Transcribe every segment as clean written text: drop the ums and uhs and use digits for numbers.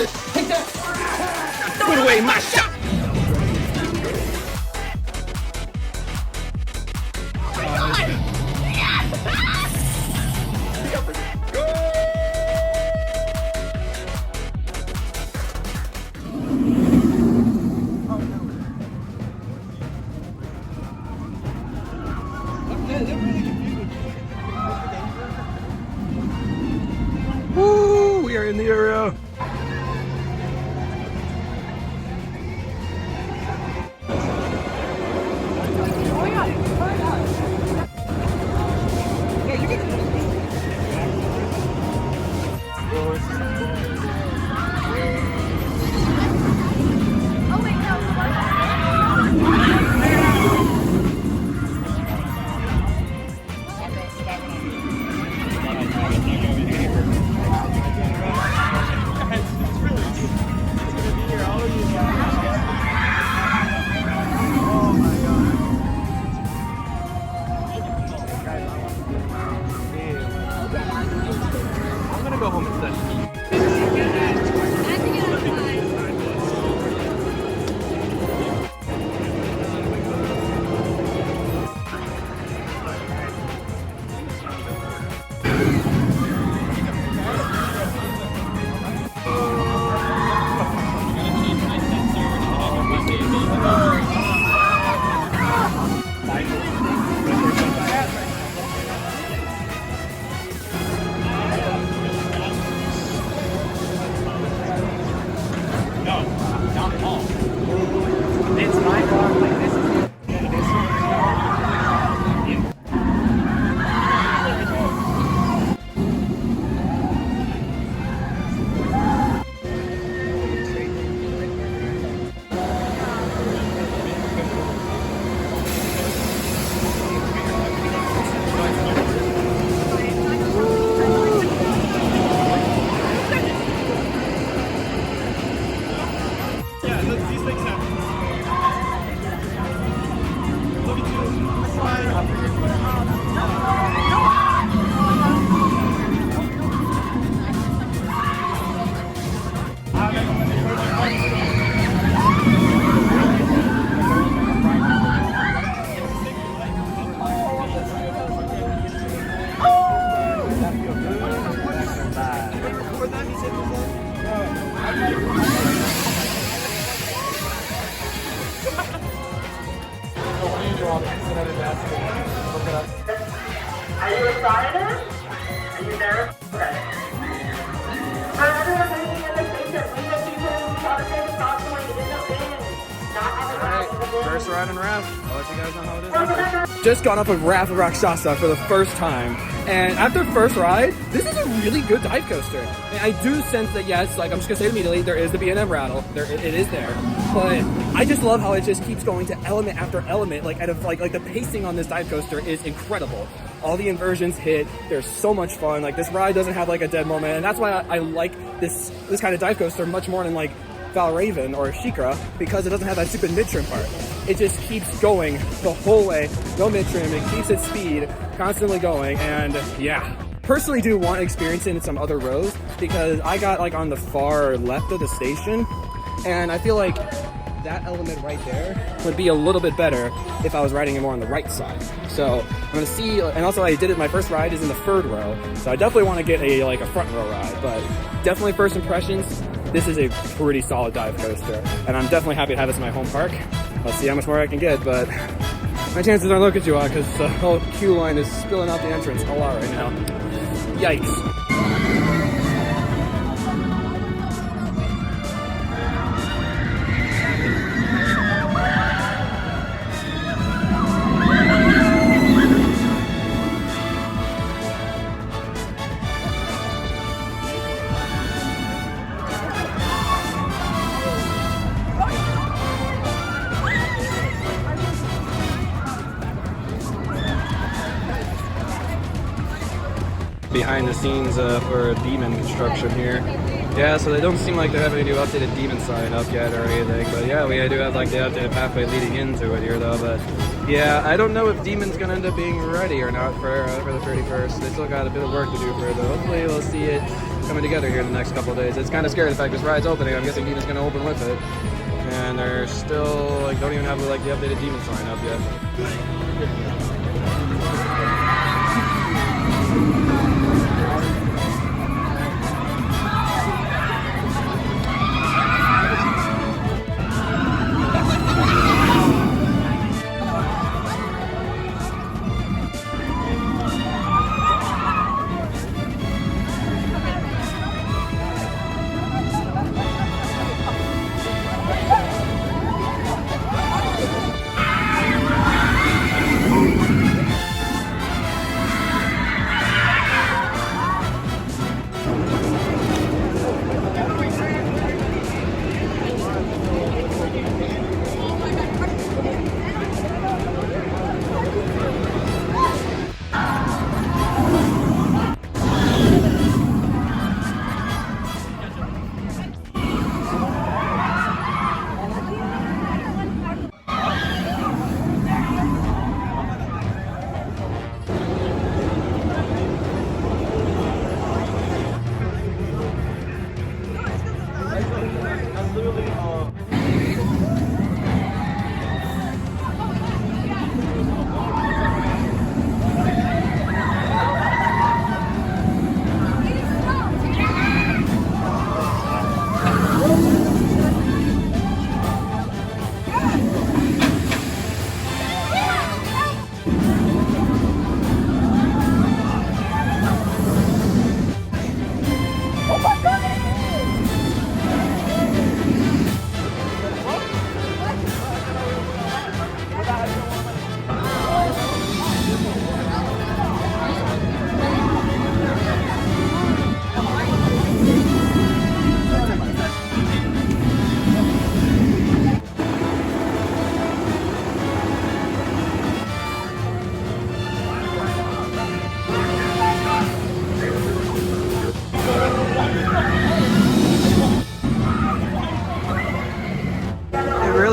Take that! Put away my shot! Woo! We are in the area. I'm gonna go home instead. Are you excited? Are you nervous? Okay. For everyone listening in the station, we make people who try to take a stop point in the bin. Not on the ground in the bin. First ride in RAF. I'll let you guys know how it is. Just got off of RAF of Rakshasa for the first time. And after first ride, this is a really good dive coaster. And I do sense that, yes, like I'm just gonna say it immediately, there is the B&M rattle. It is there. But I just love how it just keeps going to element after element. Like like the pacing on this dive coaster is incredible. All the inversions hit. They're so much fun. Like this ride doesn't have like a dead moment, and that's why I like this kind of dive coaster much more than like Valraven or Shikra, because it doesn't have that stupid mid-trim part. It just keeps going the whole way, no mid-trim, it keeps its speed, constantly going, and yeah. Personally do want to experience it in some other rows, because I got like on the far left of the station, and I feel like that element right there would be a little bit better if I was riding it more on the right side. So I'm gonna see, and also I did it, my first ride is in the third row, so I definitely want to get a front row ride, but definitely first impressions, this is a pretty solid dive coaster, and I'm definitely happy to have this in my home park. Let's see how much more I can get, but my chances aren't looking too high because the whole queue line is spilling out the entrance a lot right now. Yikes. Behind the scenes for Demon construction here. Yeah, so they don't seem like they have any new updated Demon sign up yet or anything, but yeah, we do have like the updated pathway leading into it here though, but yeah, I don't know if Demon's gonna end up being ready or not for the 31st. They still got a bit of work to do for it though. Hopefully we'll see it coming together here in the next couple of days. It's kind of scary the fact this ride's opening. I'm guessing Demon's gonna open with it, and they're still like don't even have like the updated Demon sign up yet.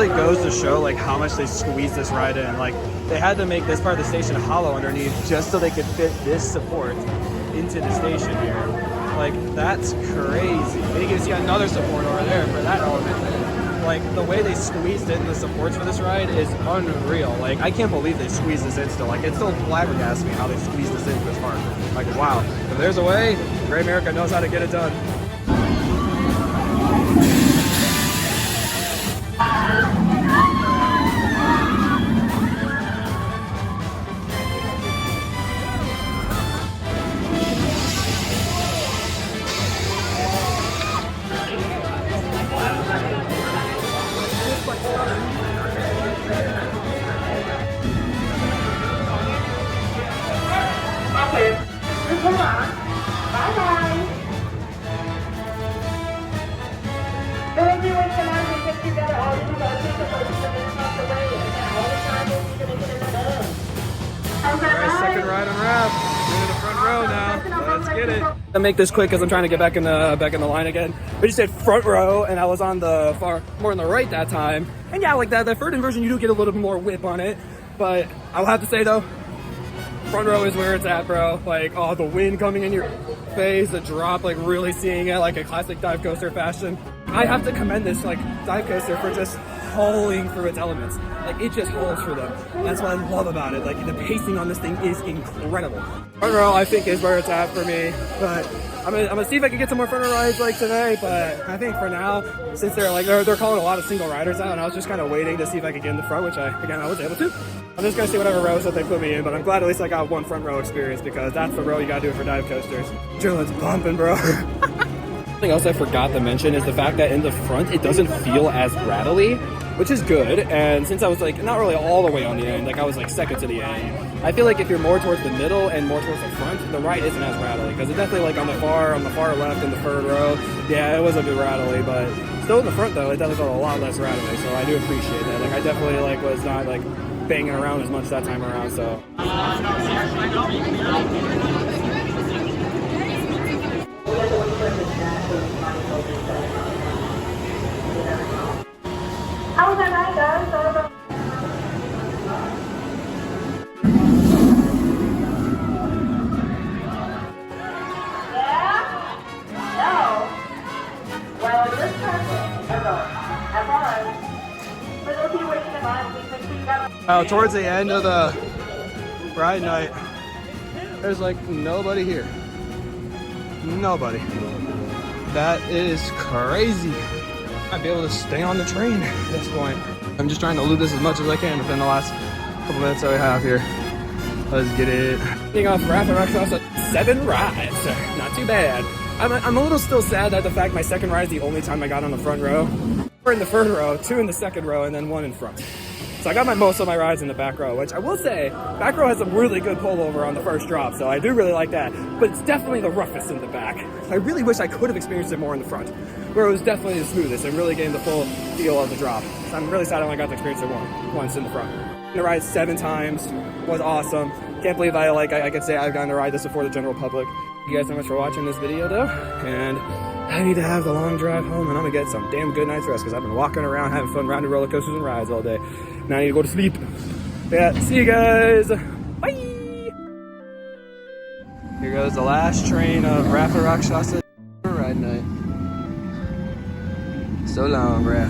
Goes to show like how much they squeezed this ride in. Like they had to make this part of the station hollow underneath just so they could fit this support into the station here. Like that's crazy. And you can see another support over there for that element. Like the way they squeezed in the supports for this ride is unreal. Like I can't believe they squeezed this in still. Like it still flabbergasts me how they squeezed this in this part. Like wow, if there's a way, Great America knows how to get it done. Hold on. Bye-bye. Maybe we can get together all these other people so we can get off the way and all the time we're going to get another. Alright, second ride on wrap. We're in the front row now. Let's get it. I'll make this quick because I'm trying to get back in the line again. We just did front row and I was on the more on the right that time. And yeah, like that third inversion you do get a little bit more whip on it. But I'll have to say though, front row is where it's at, bro. Like, oh, the wind coming in your face, the drop, like really seeing it like a classic dive coaster fashion. I have to commend this like dive coaster for just hauling through its elements. Like it just hauls through them. That's what I love about it. Like the pacing on this thing is incredible. Front row I think is where it's at for me, but I'm gonna see if I can get some more front row rides like today. But I think for now, since they're calling a lot of single riders out, and I was just kind of waiting to see if I could get in the front, which I was able to. I'm just gonna see whatever rows that they put me in, but I'm glad at least I got one front row experience because that's the row you gotta do for dive coasters. Adrenaline's pumping, bro. Something else I forgot to mention is the fact that in the front it doesn't feel as rattly, which is good. And since I was like not really all the way on the end, like I was like second to the end, I feel like if you're more towards the middle and more towards the front, the right isn't as rattly because it's definitely like on the far left in the third row. Yeah, it was a bit rattly, but still in the front though, it definitely felt a lot less rattly. So I do appreciate that. Like I definitely like was not like banging around as much that time around. So. How was that night, guys? Yeah? Towards the end of the ride night, there's like nobody here. Nobody. That is crazy. I'd be able to stay on the train at this point. I'm just trying to loot this as much as I can within the last couple minutes that we have here. Let's get it. Getting off Rapid Rakshasa, 7 rides. Not too bad. I'm a little still sad that the fact my second ride is the only time I got on the front row. 4 in the first row, 2 in the second row, and then 1 in front. So I got most of my rides in the back row, which I will say, back row has some really good pullover on the first drop, so I do really like that. But it's definitely the roughest in the back. I really wish I could have experienced it more in the front, where it was definitely the smoothest and really getting the full feel of the drop. So I'm really sad I only got to experience it once in the front. The ride 7 times, was awesome. Can't believe I could say I've gotten to ride this before the general public. Thank you guys so much for watching this video though, and I need to have the long drive home and I'm gonna get some damn good night's rest because I've been walking around having fun riding roller coasters and rides all day. Now I need to go to sleep. Yeah, see you guys. Bye. Here goes the last train of Rapid Rakshasa ride night. So long, Ref.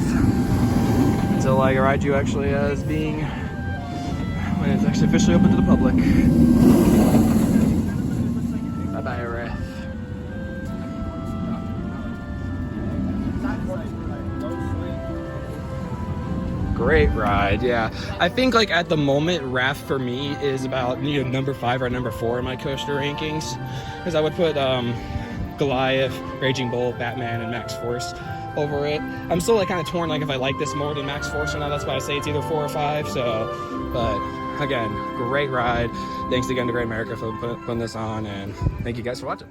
Until I ride you actually as being when it's actually officially open to the public. Bye bye, Ref. Great ride, yeah. I think like at the moment, Raft for me is about number 5 or number 4 in my coaster rankings, because I would put Goliath, Raging Bull, Batman, and Max Force over it. I'm still like kind of torn, like if I like this more than Max Force or not. That's why I say it's either 4 or 5. So, but again, great ride. Thanks again to Great America for putting this on, and thank you guys for watching.